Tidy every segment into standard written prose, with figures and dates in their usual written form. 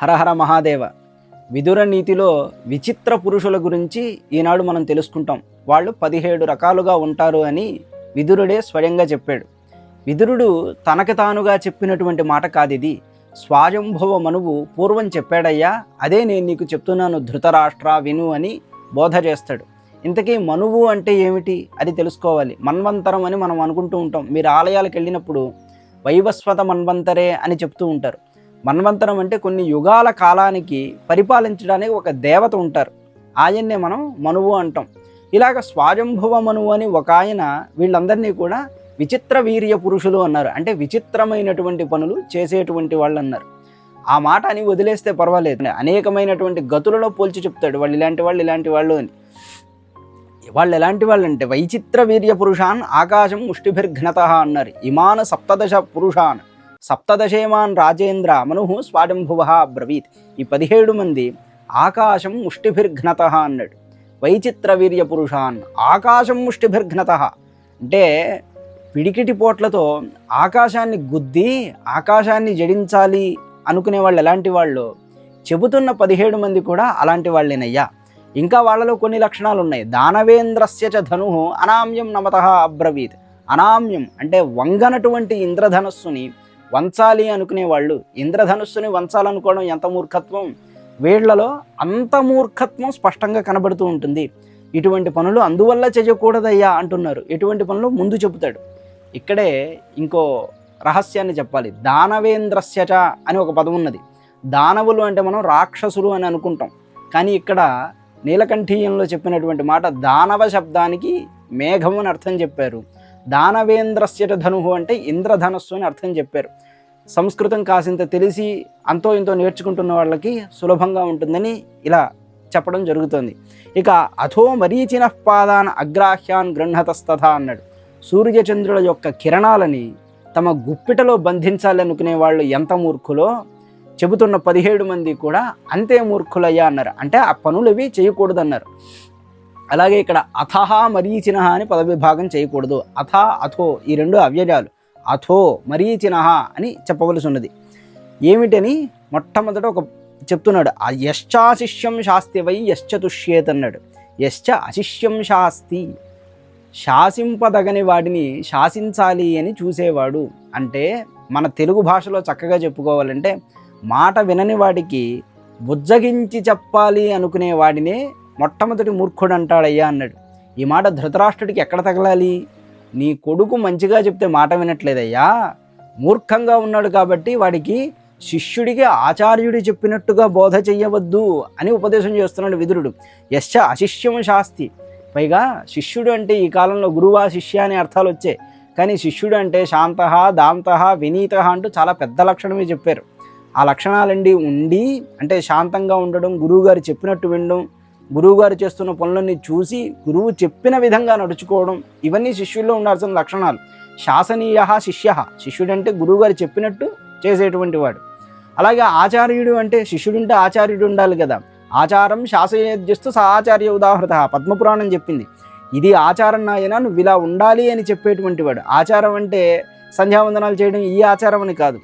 హరహర మహాదేవ. విదుర నీతిలో విచిత్ర పురుషుల గురించి ఈనాడు మనం తెలుసుకుంటాం. వాళ్ళు 17 రకాలుగా ఉంటారు అని విదురుడే స్వయంగా చెప్పాడు. విదురుడు తనకు తానుగా చెప్పినటువంటి మాట కాదిది. స్వాయంభవ మనువు పూర్వం చెప్పాడయ్యా, అదే నేను నీకు చెప్తున్నాను ధృతరాష్ట్ర విను అని బోధ చేస్తాడు. ఇంతకీ మనువు అంటే ఏమిటి అది తెలుసుకోవాలి. మన్వంతరం అని మనం అనుకుంటూ ఉంటాం. మీరు ఆలయాలకు వెళ్ళినప్పుడు వైవస్వత మన్వంతరే అని చెప్తూ ఉంటారు. మన్వంతరం అంటే కొన్ని యుగాల కాలానికి పరిపాలించడానికి ఒక దేవత ఉంటారు, ఆయన్నే మనం మనువు అంటాం. ఇలాగ స్వాయంభవ మనువు అని ఒక ఆయన వీళ్ళందరినీ కూడా విచిత్ర వీర్య పురుషులు అన్నారు. అంటే విచిత్రమైనటువంటి పనులు చేసేటువంటి వాళ్ళు అన్నారు. ఆ మాట అని వదిలేస్తే పర్వాలేదు, అనేకమైనటువంటి గతులలో పోల్చి చెప్తాడు. వాళ్ళు ఇలాంటి వాళ్ళు ఇలాంటి వాళ్ళు అని. వాళ్ళు ఎలాంటి వాళ్ళు అంటే వైచిత్ర వీర్య పురుషాన్ ఆకాశం ముష్టిభిర్ఘ్నత అన్నారు. ఇమాన సప్తదశ పురుషాన్ సప్తదశేమాన్ రాజేంద్ర మను స్వాయంభువ అబ్రవీత్. ఈ 17 మంది ఆకాశం ముష్టిభిర్ఘ్నత అన్నాడు. వైచిత్ర వీర్య పురుషాన్ ఆకాశం ముష్టిభిర్ఘ్నత అంటే పిడికిటి పోట్లతో ఆకాశాన్ని గుద్ది ఆకాశాన్ని జడించాలి అనుకునే వాళ్ళు ఎలాంటి వాళ్ళు, చెబుతున్న 17 మంది కూడా అలాంటి వాళ్ళేనయ్యా. ఇంకా వాళ్ళలో కొన్ని లక్షణాలు ఉన్నాయి. దానవేంద్రస్య చ ధను అనామ్యం నమత అబ్రవీత్. అనామ్యం అంటే వంగనటువంటి ఇంద్రధనస్సుని వంచాలి అనుకునే వాళ్ళు. ఇంద్రధనుస్సుని వంచాలనుకోవడం ఎంత మూర్ఖత్వం! వీళ్లలో అంత మూర్ఖత్వం స్పష్టంగా కనబడుతూ ఉంటుంది. ఇటువంటి పనులు అందువల్ల చేయకూడదయ్యా అంటున్నారు. ఎటువంటి పనులు ముందు చెబుతాడు. ఇక్కడే ఇంకో రహస్యాన్ని చెప్పాలి. దానవేంద్రస్యచ అని ఒక పదం ఉన్నది. దానవులు అంటే మనం రాక్షసులు అని అనుకుంటాం, కానీ ఇక్కడ నీలకంఠీయంలో చెప్పినటువంటి మాట దానవ శబ్దానికి మేఘం అని అర్థం చెప్పారు. దానవేంద్రస్యట ధనుహు అంటే ఇంద్రధనస్సు అని అర్థం చెప్పారు. సంస్కృతం కాసింత తెలిసి అంతో ఇంతో నేర్చుకుంటున్న వాళ్ళకి సులభంగా ఉంటుందని ఇలా చెప్పడం జరుగుతుంది. ఇక అథో మరీచిన పాదాన్ అగ్రాహ్యాన్ గృహతస్తథ అన్నాడు. సూర్యచంద్రుల యొక్క కిరణాలని తమ గుప్పిటలో బంధించాలనుకునే వాళ్ళు ఎంత మూర్ఖులో చెబుతున్న 17 మంది కూడా అంతే మూర్ఖులయ్యా అన్నారు. అంటే ఆ పనులు ఇవి చేయకూడదన్నారు. అలాగే ఇక్కడ అథహ మరీచిన అని పదవిభాగం చేయకూడదు. అథ అథో ఈ 2 అవ్యయాలు. అథో మరీచిన అని చెప్పవలసి ఉన్నది. ఏమిటని మొట్టమొదట ఒక చెప్తున్నాడు. యశ్చాశిష్యం శాస్తి వై యశ్చతుష్యేత్ అన్నాడు. యశ్చ అశిష్యం శాస్తి, శాసింపదగని వాడిని శాసించాలి అని చూసేవాడు. అంటే మన తెలుగు భాషలో చక్కగా చెప్పుకోవాలంటే మాట వినని వాడికి బుజ్జగించి చెప్పాలి అనుకునే వాడినే మొట్టమొదటి మూర్ఖుడు అంటాడయ్యా అన్నాడు. ఈ మాట ధృతరాష్ట్రుడికి ఎక్కడ తగలాలి? నీ కొడుకు మంచిగా చెప్తే మాట వినట్లేదయ్యా, మూర్ఖంగా ఉన్నాడు కాబట్టి వాడికి శిష్యుడికి ఆచార్యుడు చెప్పినట్టుగా బోధ చెయ్యవద్దు అని ఉపదేశం చేస్తున్నాడు విదురుడు. యశ్చ అశిష్యం శాస్తి. పైగా శిష్యుడు అంటే ఈ కాలంలో గురువా శిష్య అనే అర్థాలు వచ్చాయి, కానీ శిష్యుడు అంటే శాంత దాంత వినీత అంటూ చాలా పెద్ద లక్షణమే చెప్పారు. ఆ లక్షణాలండి ఉండి అంటే శాంతంగా ఉండడం, గురువుగారు చెప్పినట్టు వినడం, గురువుగారు చేస్తున్న పనులన్నీ చూసి గురువు చెప్పిన విధంగా నడుచుకోవడం, ఇవన్నీ శిష్యుల్లో ఉండాల్సిన లక్షణాలు. శాసనీయ శిష్య, శిష్యుడు అంటే గురువుగారు చెప్పినట్టు చేసేటువంటి వాడు. అలాగే ఆచార్యుడు అంటే శిష్యుడుంటే ఆచార్యుడు ఉండాలి కదా. ఆచారం శాసయేద్యస్తు స ఆచార్య ఉదాహృత పద్మపురాణం చెప్పింది. ఇది ఆచారం నాయన, నువ్వు ఇలా ఉండాలి అని చెప్పేటువంటి వాడు. ఆచారం అంటే సంధ్యావందనాలు చేయడం ఈ ఆచారం అని కాదు,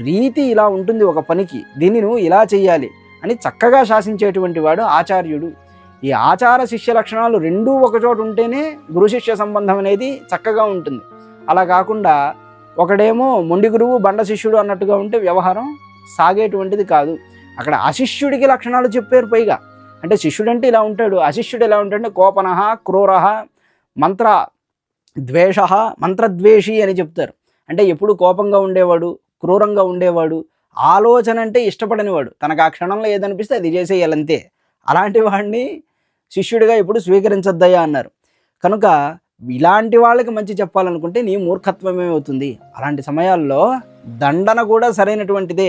రీతి ఇలా ఉంటుంది ఒక పనికి, దీన్ని నువ్వు ఇలా చెయ్యాలి అని చక్కగా శాసించేటువంటి వాడు ఆచార్యుడు. ఈ ఆచార శిష్య లక్షణాలు రెండూ ఒకచోట ఉంటేనే గురు శిష్య సంబంధం అనేది చక్కగా ఉంటుంది. అలా కాకుండా ఒకడేమో మొండి గురువు బండ శిష్యుడు అన్నట్టుగా ఉంటే వ్యవహారం సాగేటువంటిది కాదు. అక్కడ అశిష్యుడికి లక్షణాలు చెప్పారు. పైగా అంటే శిష్యుడు అంటే ఇలా ఉంటాడు, అశిష్యుడు ఎలా ఉంటాడంటే కోపనః క్రూరః మంత్రద్వేష మంత్రద్వేషి అని చెప్తారు. అంటే ఎప్పుడు కోపంగా ఉండేవాడు, క్రూరంగా ఉండేవాడు, ఆలోచన అంటే ఇష్టపడనివాడు, తనకు ఆ క్షణంలో ఏదనిపిస్తే అది చేసేయాలంతే. అలాంటి వాడిని శిష్యుడిగా ఎప్పుడు స్వీకరించద్దయ్యా అన్నారు. కనుక ఇలాంటి వాళ్ళకి మంచి చెప్పాలనుకుంటే నీ మూర్ఖత్వమే అవుతుంది. అలాంటి సమయాల్లో దండన కూడా సరైనటువంటిదే.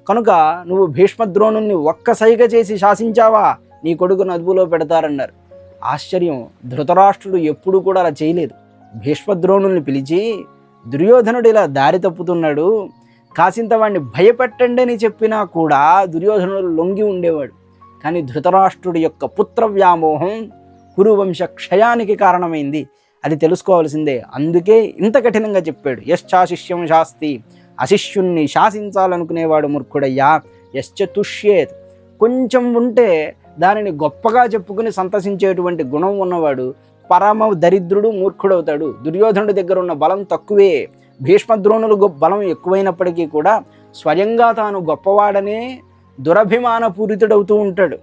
కనుక నువ్వు భీష్మద్రోణుణ్ణి ఒక్క సైగ చేసి శాసించావా నీ కొడుకును అదుపులో పెడతారన్నారు. ఆశ్చర్యం, ధృతరాష్ట్రుడు ఎప్పుడు కూడా అలా చేయలేదు. భీష్మద్రోణుల్ని పిలిచి దుర్యోధనుడు ఇలా దారి తప్పుతున్నాడు, కాసింత వాడిని భయపెట్టండి అని చెప్పినా కూడా దుర్యోధనుడు లొంగి ఉండేవాడు. కానీ ధృతరాష్ట్రుడి యొక్క పుత్ర వ్యామోహం కురువంశ క్షయానికి కారణమైంది. అది తెలుసుకోవాల్సిందే. అందుకే ఇంత కఠినంగా చెప్పాడు. యశ్చాశిష్యం శాస్తి, అశిష్యుణ్ణి శాసించాలనుకునేవాడు మూర్ఖుడయ్యా, యశ్చ తుష్యేత్, కొంచెం ఉంటే దానిని గొప్పగా చెప్పుకుని సంతసించేటువంటి గుణం ఉన్నవాడు పరమ దరిద్రుడు, మూర్ఖుడవుతాడు. దుర్యోధనుడి దగ్గర ఉన్న బలం తక్కువే, భీష్మద్రోణులు బలం ఎక్కువైనప్పటికీ కూడా స్వయంగా తాను గొప్పవాడనే దురభిమాన పూరితుడవుతూ ఉంటాడు.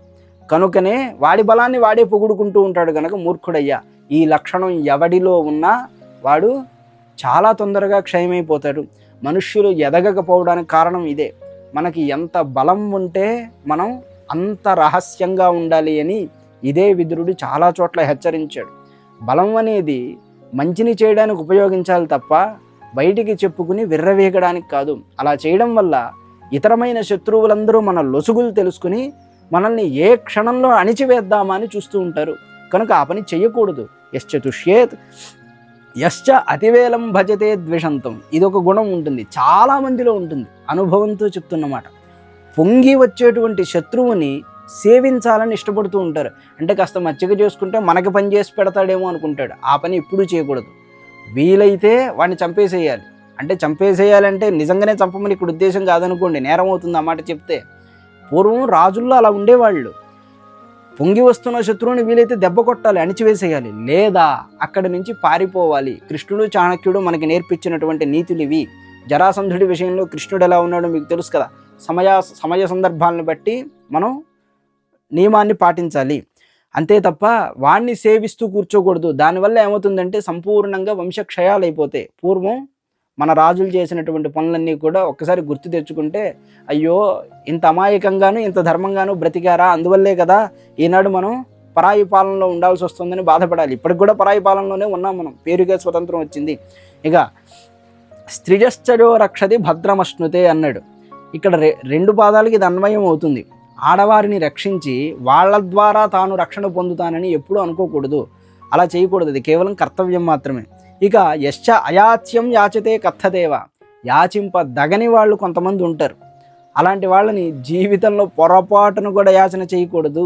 కనుకనే వాడి బలాన్ని వాడే పొగుడుకుంటూ ఉంటాడు కనుక మూర్ఖుడయ్యా. ఈ లక్షణం ఎవడిలో ఉన్నా వాడు చాలా తొందరగా క్షయమైపోతాడు. మనుష్యులు ఎదగకపోవడానికి కారణం ఇదే. మనకి ఎంత బలం ఉంటే మనం అంత రహస్యంగా ఉండాలి అని ఇదే విదురుడు చాలా చోట్ల హెచ్చరించాడు. బలం అనేది మంచిని చేయడానికి ఉపయోగించాలి తప్ప బయటికి చెప్పుకుని విర్రవీగడానికి కాదు. అలా చేయడం వల్ల ఇతరమైన శత్రువులందరూ మన లొసుగులు తెలుసుకుని మనల్ని ఏ క్షణంలో అణిచివేద్దామా అని చూస్తూ ఉంటారు. కనుక ఆ పని చెయ్యకూడదు. యశ్చ తుష్యేత్ యశ్చ అతివేలం భజతే ద్విషంతం, ఇదొక గుణం ఉంటుంది, చాలామందిలో ఉంటుంది. అనుభవంతో చెప్తున్నమాట. పొంగి వచ్చేటువంటి శత్రువుని సేవించాలని ఇష్టపడుతూ ఉంటారు. అంటే కాస్త మచ్చిక చేసుకుంటే మనకి పని చేసి పెడతాడేమో అనుకుంటాడు. ఆ పని ఎప్పుడూ చేయకూడదు. వీలైతే వాడిని చంపేసేయాలి. అంటే చంపేసేయాలంటే నిజంగానే చంపమని ఇక్కడ ఉద్దేశం కాదనుకోండి, నేరం అవుతుంది ఆ మాట చెప్తే. పూర్వం రాజుల్లో అలా ఉండేవాళ్ళు. పొంగి వస్తున్న శత్రువుని వీలైతే దెబ్బ కొట్టాలి, అణిచివేసేయాలి, లేదా అక్కడి నుంచి పారిపోవాలి. కృష్ణుడు చాణక్యుడు మనకి నేర్పించినటువంటి నీతులు ఇవి. జరాసంధుడి విషయంలో కృష్ణుడు ఎలా ఉన్నాడో మీకు తెలుసు కదా. సమయ సందర్భాలను బట్టి మనం నియమాన్ని పాటించాలి. అంతే తప్ప వాణ్ణి సేవిస్తూ కూర్చోకూడదు. దానివల్ల ఏమవుతుందంటే సంపూర్ణంగా వంశక్షయాలు అయిపోతాయి. పూర్వం మన రాజులు చేసినటువంటి పనులన్నీ కూడా ఒక్కసారి గుర్తు తెచ్చుకుంటే అయ్యో ఇంత అమాయకంగాను ఇంత ధర్మంగాను బ్రతికారా, అందువల్లే కదా ఈనాడు మనం పరాయి పాలనలో ఉండాల్సి వస్తుందని బాధపడాలి. ఇప్పటికి కూడా పరాయి పాలనలోనే ఉన్నాం మనం, పేరుగా స్వతంత్రం వచ్చింది. ఇక స్త్రిజశ్చరో రక్షతి భద్రమశ్నుతే అన్నాడు. ఇక్కడ రెండు పాదాలకి ఇది అన్వయం అవుతుంది. ఆడవారిని రక్షించి వాళ్ళ ద్వారా తాను రక్షణ పొందుతానని ఎప్పుడూ అనుకోకూడదు. అలా చేయకూడదు. అది కేవలం కర్తవ్యం మాత్రమే. ఇక యశ్చ అయాచ్యం యాచతే కథదేవ, యాచింపదగని వాళ్ళు కొంతమంది ఉంటారు. అలాంటి వాళ్ళని జీవితంలో పొరపాటును కూడా యాచన చేయకూడదు.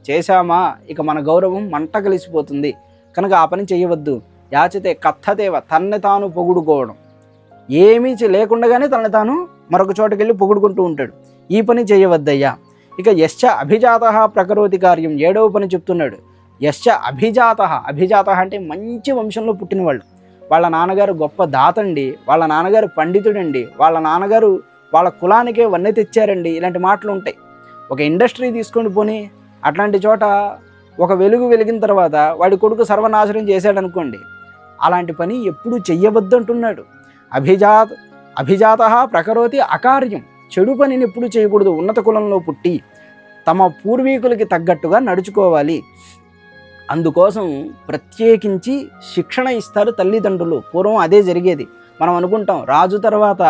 చేశామా ఇక మన గౌరవం మంట కలిసిపోతుంది. కనుక ఆ పని చేయవద్దు. యాచతే కథదేవ, తనని తాను పొగుడుకోవడం, ఏమీ లేకుండానే తనని తాను మరొక చోటుకి వెళ్ళి పొగుడుకుంటూ ఉంటాడు. ఈ పని చేయవద్దయ్యా. ఇక యశ్చ అభిజాత ప్రకరోతి కార్యం, 7వ పని చెప్తున్నాడు. యశ్చ అభిజాత, అభిజాత అంటే మంచి వంశంలో పుట్టిన వాళ్ళు. వాళ్ళ నాన్నగారు గొప్ప దాతండి, వాళ్ళ నాన్నగారు పండితుడండి, వాళ్ళ నాన్నగారు వాళ్ళ కులానికే వన్నె తెచ్చారండి, ఇలాంటి మాటలు ఉంటాయి. ఒక ఇండస్ట్రీ తీసుకొని పోని అట్లాంటి చోట ఒక వెలుగు వెలిగిన తర్వాత వాడి కొడుకు సర్వనాశనం చేశాడు అనుకోండి, అలాంటి పని ఎప్పుడూ చెయ్యవద్దు అంటున్నాడు. అభిజాత ప్రకరోతి అకార్యం, చెడు పనిని ఎప్పుడు చేయకూడదు. ఉన్నత కులంలో పుట్టి తమ పూర్వీకులకి తగ్గట్టుగా నడుచుకోవాలి. అందుకోసం ప్రత్యేకించి శిక్షణ ఇస్తారు తల్లిదండ్రులు. పూర్వం అదే జరిగేది. మనం అనుకుంటాం రాజు తర్వాత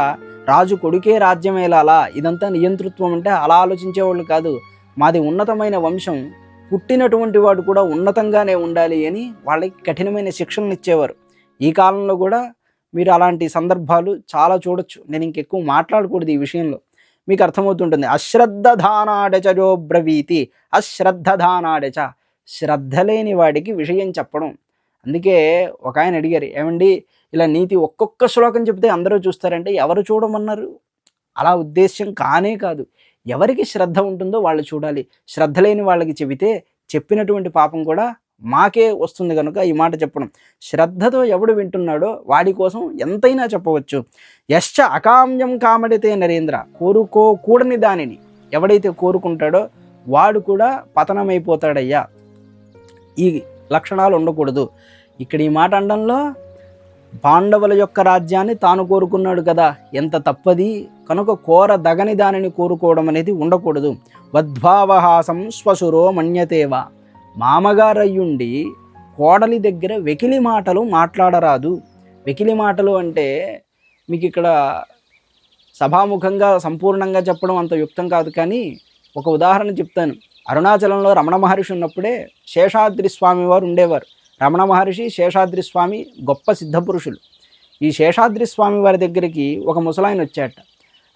రాజు కొడుకే రాజ్యం ఏలాలా, ఇదంతా నియంతృత్వం అంటే అలా ఆలోచించేవాళ్ళు కాదు. మాది ఉన్నతమైన వంశం, పుట్టినటువంటి వాడు కూడా ఉన్నతంగానే ఉండాలి అని వాళ్ళకి కఠినమైన శిక్షణలు ఇచ్చేవారు. ఈ కాలంలో కూడా మీరు అలాంటి సందర్భాలు చాలా చూడొచ్చు. నేను ఇంకెక్కువ మాట్లాడకూడదు ఈ విషయంలో, మీకు అర్థమవుతుంటుంది. అశ్రద్ధధానాడచో బ్రవీతి, అశ్రద్ధధానాడచ, శ్రద్ధ లేని వాడికి విషయం చెప్పడం. అందుకే ఒక ఆయన అడిగారు, ఏమండి ఇలా నీతి ఒక్కొక్క శ్లోకం చెప్తే అందరూ చూస్తారంటే ఎవరు చూడమన్నారు? అలా ఉద్దేశ్యం కానే కాదు. ఎవరికి శ్రద్ధ ఉంటుందో వాళ్ళు చూడాలి. శ్రద్ధ లేని వాళ్ళకి చెబితే చెప్పినటువంటి పాపం కూడా మాకే వస్తుంది కనుక ఈ మాట చెప్పడం. శ్రద్ధతో ఎవడు వింటున్నాడో వాడి కోసం ఎంతైనా చెప్పవచ్చు. యశ్చ అకామ్యం కామడితే నరేంద్ర, కోరుకోకూడని దానిని ఎవడైతే కోరుకుంటాడో వాడు కూడా పతనమైపోతాడయ్యా. ఈ లక్షణాలు ఉండకూడదు. ఇక్కడ ఈ మాట అనడంలో పాండవుల యొక్క రాజ్యాన్ని తాను కోరుకున్నాడు కదా, ఎంత తప్పది. కనుక కోరదగని దానిని కోరుకోవడం అనేది ఉండకూడదు. వద్భావహాసం శ్వశురో మన్యతేవా, మామగారయ్యుండి కోడలి దగ్గర వెకిలి మాటలు మాట్లాడరాదు. వెకిలి మాటలు అంటే మీకు ఇక్కడ సభాముఖంగా సంపూర్ణంగా చెప్పడం అంత యుక్తం కాదు, కానీ ఒక ఉదాహరణ చెప్తాను. అరుణాచలంలో రమణ మహర్షి ఉన్నప్పుడే శేషాద్రి స్వామి వారు ఉండేవారు. రమణ మహర్షి, శేషాద్రి స్వామి గొప్ప సిద్ధపురుషులు. ఈ శేషాద్రి స్వామి వారి దగ్గరికి ఒక ముసలాయన వచ్చాట.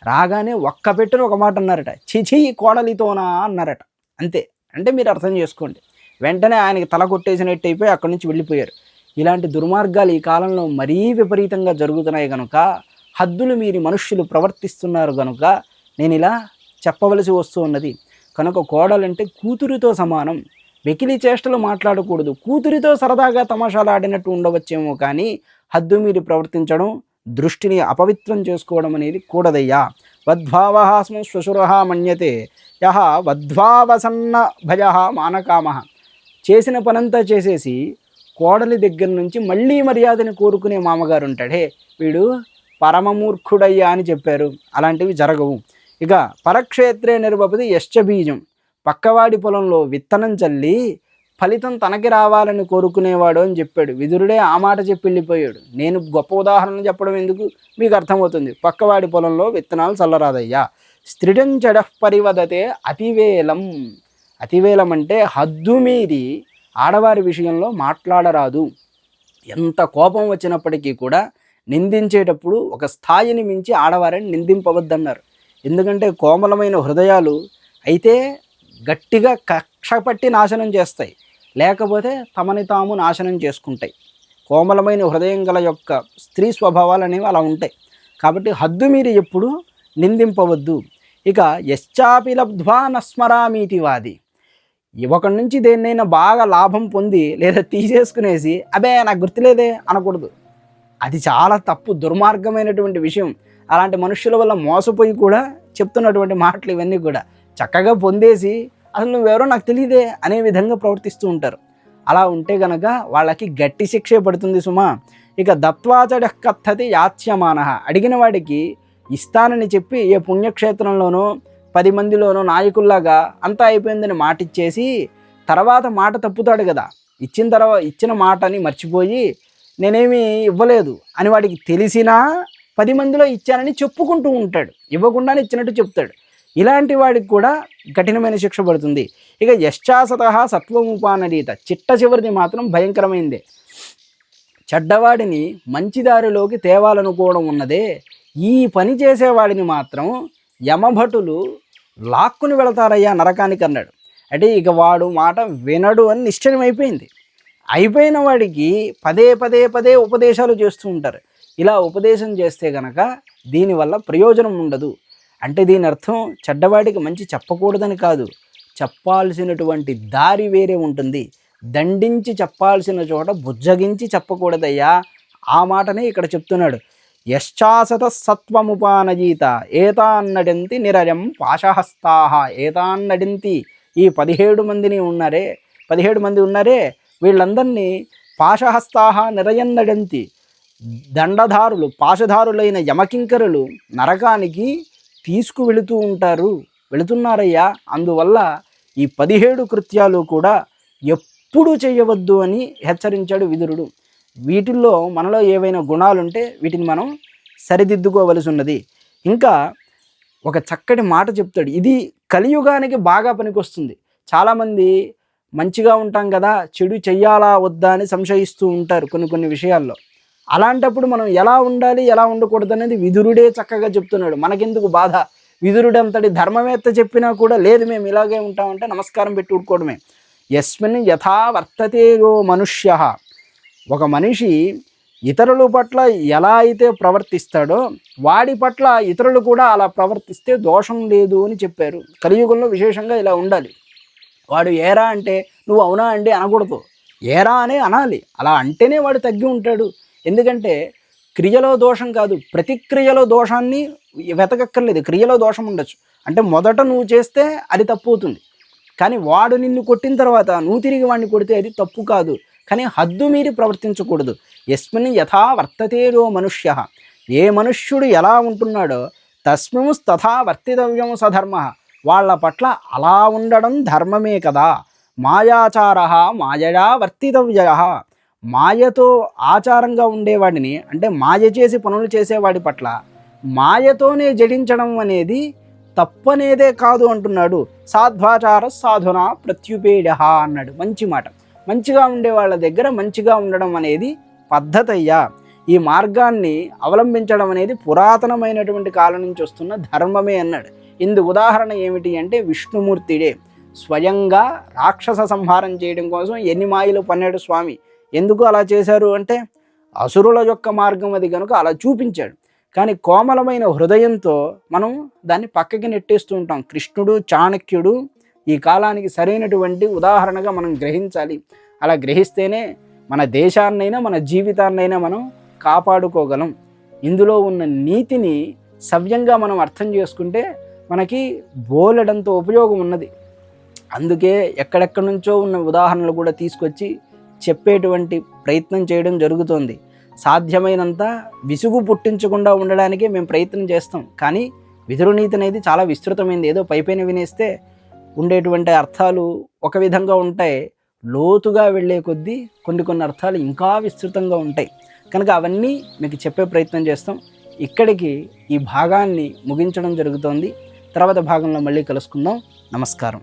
రాగానే ఒక్క పెట్టున ఒక మాట అన్నారట, చిచి కోడలితోనా అన్నారట. అంతే. అంటే మీరు అర్థం చేసుకోండి. వెంటనే ఆయనకి తల కొట్టేసినట్టు అయిపోయి అక్కడి నుంచి వెళ్ళిపోయారు. ఇలాంటి దుర్మార్గాలు ఈ కాలంలో మరీ విపరీతంగా జరుగుతున్నాయి కనుక, హద్దులు మీరి మనుష్యులు ప్రవర్తిస్తున్నారు కనుక నేను ఇలా చెప్పవలసి వస్తూ ఉన్నది. కనుక కోడలంటే కూతురితో సమానం. వెకిలి చేష్టలు మాట్లాడకూడదు. కూతురితో సరదాగా తమాషాలు ఆడినట్టు ఉండవచ్చేమో కానీ హద్దు మీరు ప్రవర్తించడం, దృష్టిని అపవిత్రం చేసుకోవడం అనేది కూడదయ్యా. వద్భావహాస్మ శ్వశురః మన్యతే యహ వద్భావసన్న భయః మానకామః. చేసిన పనంతా చేసేసి కోడలి దగ్గర నుంచి మళ్ళీ మర్యాదని కోరుకునే మామగారు ఉంటాడే, వీడు పరమమూర్ఖుడయ్యా అని చెప్పారు. అలాంటివి జరగవు. ఇక పరక్షేత్రే నిర్వపతి యశ్చ బీజం. పక్కవాడి పొలంలో విత్తనం చల్లి ఫలితం తనకి రావాలని కోరుకునేవాడు అని చెప్పాడు. విదురుడే ఆ మాట చెప్పి వెళ్ళిపోయాడు. నేను గొప్ప ఉదాహరణ చెప్పడం ఎందుకు, మీకు అర్థమవుతుంది. పక్కవాడి పొలంలో విత్తనాలు చల్లరాదయ్యా. స్త్రిడం చెడ పరివదతే అతివేలం. అతివేలం అంటే హద్దు మీరి ఆడవారి విషయంలో మాట్లాడరాదు. ఎంత కోపం వచ్చినప్పటికీ కూడా నిందించేటప్పుడు ఒక స్థాయిని మించి ఆడవారిని నిందింపవద్దన్నారు. ఎందుకంటే కోమలమైన హృదయాలు అయితే గట్టిగా కక్ష పట్టి నాశనం చేస్తాయి, లేకపోతే తమని తాము నాశనం చేసుకుంటాయి. కోమలమైన హృదయం గల యొక్క స్త్రీ స్వభావాలు అనేవి అలా ఉంటాయి. కాబట్టి హద్దు మీరు ఎప్పుడు నిందింపవద్దు. ఇక యశ్చాపి లబ్ధ్వా నస్మరామీతి వాది. ఒకటి నుంచి దేన్నైనా బాగా లాభం పొంది లేదా తీసేసుకునేసి అబే నాకు గుర్తులేదే అనకూడదు. అది చాలా తప్పు, దుర్మార్గమైనటువంటి విషయం. అలాంటి మనుషుల వల్ల మోసపోయి కూడా చెప్తున్నటువంటి మాటలు ఇవన్నీ కూడా. చక్కగా పొందేసి అసలు నువ్వెవరో నాకు తెలియదే అనే విధంగా ప్రవర్తిస్తూ ఉంటారు. అలా ఉంటే గనక వాళ్ళకి గట్టి శిక్షే పడుతుంది సుమా. ఇక దత్వాచడ కథతి యాచ్యమాన. అడిగిన వాడికి ఇస్తానని చెప్పి ఏ పుణ్యక్షేత్రంలోనో 10 మందిలోనో నాయకుల్లాగా అంతా అయిపోయిందని మాట ఇచ్చేసి తర్వాత మాట తప్పుతాడు కదా. ఇచ్చిన మాటని మర్చిపోయి నేనేమి ఇవ్వలేదు అని వాడికి తెలిసినా 10 మందిలో ఇచ్చానని చెప్పుకుంటూ ఉంటాడు, ఇవ్వకుండానే ఇచ్చినట్టు చెప్తాడు. ఇలాంటి వాడికి కూడా కఠినమైన శిక్ష పడుతుంది. ఇక యశ్చాసత సత్వముపానరీత. చిట్ట చివరిది మాత్రం భయంకరమైందే. చెడ్డవాడిని మంచి దారిలోకి తేవాలనుకోవడం ఉన్నదే, ఈ పని చేసేవాడిని మాత్రం యమభటులు లాక్కుని వెళతారయ్యా నరకానికి అన్నాడు. అంటే ఇక వాడు మాట వినడు అని నిశ్చయం అయిపోయిన వాడికి పదే పదే పదే ఉపదేశాలు చేస్తూ ఉంటారు. ఇలా ఉపదేశం చేస్తే గనక దీనివల్ల ప్రయోజనం ఉండదు. అంటే దీని అర్థం చెడ్డవాడికి మంచి చెప్పకూడదని కాదు, చెప్పాల్సినటువంటి దారి వేరే ఉంటుంది. దండించి చెప్పాల్సిన చోట బుజ్జగించి చెప్పకూడదయ్యా. ఆ మాటనే ఇక్కడ చెప్తున్నాడు. యశ్చాసత సత్వముపానజీత ఏతాన్నడింతి నిరయం పాశహస్తాహ. ఏతాన్నడింతి, ఈ 17 మందిని ఉన్నారే, 17 మంది ఉన్నారే, వీళ్ళందరినీ పాశహస్తాహ నిరయన్నడింతి. దండధారులు, పాశధారులైన యమకింకరులు నరకానికి వెళుతున్నారయ్యా. అందువల్ల ఈ 17 కృత్యాలు కూడా ఎప్పుడూ చేయవద్దు అని హెచ్చరించాడు విదురుడు. వీటిల్లో మనలో ఏవైనా గుణాలుంటే వీటిని మనం సరిదిద్దుకోవలసి ఉన్నది. ఇంకా ఒక చక్కటి మాట చెప్తాడు, ఇది కలియుగానికి బాగా పనికొస్తుంది. చాలామంది మంచిగా ఉంటాం కదా, చెడు చెయ్యాలా వద్దా అని సంశయిస్తూ ఉంటారు కొన్ని విషయాల్లో. అలాంటప్పుడు మనం ఎలా ఉండాలి, ఎలా ఉండకూడదు అనేది విదురుడే చక్కగా చెప్తున్నాడు. మనకెందుకు బాధ, విదురుడంతటి ధర్మవేత్త చెప్పినా కూడా లేదు మేము ఇలాగే ఉంటామంటే నమస్కారం పెట్టి ఊరుకోవడమే. యస్మిన్ యథా వర్తతే యో మనుష్య. ఒక మనిషి ఇతరుల పట్ల ఎలా అయితే ప్రవర్తిస్తాడో వాడి పట్ల ఇతరులు కూడా అలా ప్రవర్తిస్తే దోషం లేదు అని చెప్పారు. కలియుగంలో విశేషంగా ఇలా ఉండాలి. వాడు ఏరా అంటే నువ్వు అవునా అండి అనకూడదు, ఏరా అనే అనాలి. అలా అంటేనే వాడు తగ్గి ఉంటాడు. ఎందుకంటే క్రియలో దోషం కాదు, ప్రతిక్రియలో దోషాన్ని వెతకక్కర్లేదు. క్రియలో దోషం ఉండొచ్చు, అంటే మొదట నువ్వు చేస్తే అది తప్పు అవుతుంది. కానీ వాడు నిన్ను కొట్టిన తర్వాత నువ్వు తిరిగి వాడిని కొడితే అది తప్పు కాదు. కానీ హద్దు మీరి ప్రవర్తించకూడదు. యస్మిన్ యథా వర్తతేరో మనుష్య. ఏ మనుష్యుడు ఎలా ఉంటున్నాడో తస్మిం తథా వర్తితవ్యం సధర్మ. వాళ్ళ పట్ల అలా ఉండడం ధర్మమే కదా. మాయాచార మాయయా వర్తితవ్య. మాయతో ఆచారంగా ఉండేవాడిని, అంటే మాయ చేసి పనులు చేసేవాడి పట్ల మాయతోనే జడించడం అనేది తప్పనేదే కాదు అంటున్నాడు. సాధ్వాచార సాధున ప్రత్యుపేడ అన్నాడు. మంచి మాట. మంచిగా ఉండే వాళ్ళ దగ్గర మంచిగా ఉండడం అనేది పద్ధతయ్యా. ఈ మార్గాన్ని అవలంబించడం అనేది పురాతనమైనటువంటి కాలం నుంచి వస్తున్న ధర్మమే అన్నాడు. ఇందుకు ఉదాహరణ ఏమిటి అంటే విష్ణుమూర్తిడే స్వయంగా రాక్షస సంహారం చేయడం కోసం ఎన్ని మాయలు పన్నాడు స్వామి. ఎందుకు అలా చేశారు అంటే అసురుల యొక్క మార్గం అది కనుక అలా చూపించాడు. కానీ కోమలమైన హృదయంతో మనం దాన్ని పక్కకి నెట్టేస్తూ ఉంటాం. కృష్ణుడు, చాణక్యుడు ఈ కాలానికి సరైనటువంటి ఉదాహరణగా మనం గ్రహించాలి. అలా గ్రహిస్తేనే మన దేశాన్నైనా మన జీవితాన్నైనా మనం కాపాడుకోగలం. ఇందులో ఉన్న నీతిని సవ్యంగా మనం అర్థం చేసుకుంటే మనకి బోలెడంత ఉపయోగం ఉన్నది. అందుకే ఎక్కడెక్కడి నుంచో ఉన్న ఉదాహరణలు కూడా తీసుకొచ్చి చెప్పేటువంటి ప్రయత్నం చేయడం జరుగుతోంది. సాధ్యమైనంత విసుగు పుట్టించకుండా ఉండడానికే మేము ప్రయత్నం చేస్తాం. కానీ విదురునీతి అనేది చాలా విస్తృతమైంది. ఏదో పైపైన వినేస్తే ఉండేటువంటి అర్థాలు ఒక విధంగా ఉంటాయి. లోతుగా వెళ్ళే కొద్దీ కొన్ని అర్థాలు ఇంకా విస్తృతంగా ఉంటాయి. కనుక అవన్నీ మీకు చెప్పే ప్రయత్నం చేస్తాం. ఇక్కడికి ఈ భాగాన్ని ముగించడం జరుగుతోంది. తర్వాత భాగంలో మళ్ళీ కలుసుకుందాం. నమస్కారం.